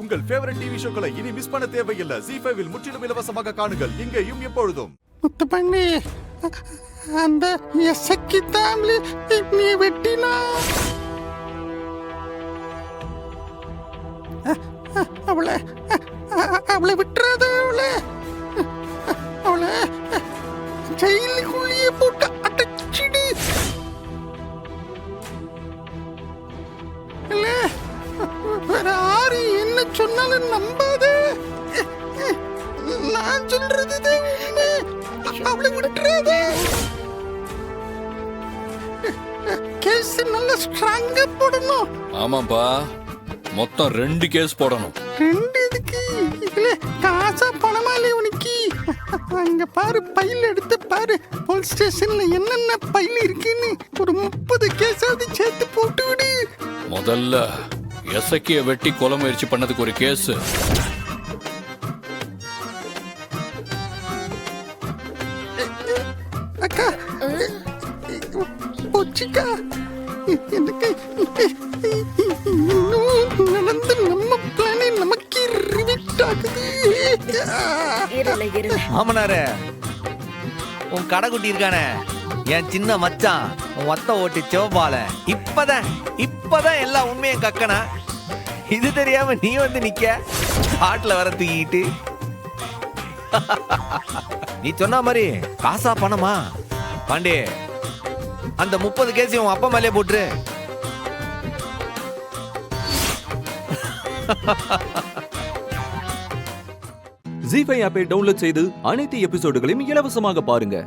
உங்கள் favourite TV ஷோக்களை இனி miss பண்ண தேவையில்லை. ZEE5 இல் முற்றிலும் இலவசமாக காணுங்கள். இங்கேயும் எப்பொழுதும். முத்துப்பண்ணி, அந்த எசக்கி தாம்லி நீ வெட்டினா அவளை அவளை விட்டுறாத. அவளை ஜெயிலுக்குள்ளேயே போட்டு அடைச்சிடு. இல்ல வேற யாரு என்ன சொன்னாலும் நம்பாத. நான் சொல்றது அவளை விட்டுறாத. கேஸ் நல்ல ஸ்ட்ராங்கா போடணும். ஆமாப்பா, மொத்தம் 2 கேஸ் போடணும். 2 எதுக்கு? இல்ல காசா பணமா இல்ல உனக்கு? அங்க பாரு, பையில எடுத்து பாரு. போலீஸ் ஸ்டேஷன்ல என்னென்ன பையில இருக்குன்னு ஒரு 30 கேஸாவது சேர்த்து போட்டு விடு. முதல்ல எசக்கிய வெட்டி கொலை முயற்சி பண்ணதுக்கு ஒரு கேஸ். அக்கா போச்சுக்கா, எனக்கு நடந்து நம்ம பிளானே நமக்கு ரிவிட் ஆகுது. மாமனாரே, உன் கடைக்குட்டி இருக்கானே என் சின்ன மச்சான், உன் ஒத்த ஓட்டி சிவப்பால இப்பதான் எல்லா உண்மையும் கக்கனா. இது தெரியாம நீ வந்து நிக்க காட்டுல வர தூக்கிட்டு. நீ சொன்ன மாதிரி காசா பணமா? பாண்டே, அந்த 30 கேஸையும் உன் அப்பா மேலே போட்டுரு. ZEE5 ஆப்பை டவுன்லோட் செய்து அனைத்து எபிசோடுகளையும் இலவசமாக பாருங்க.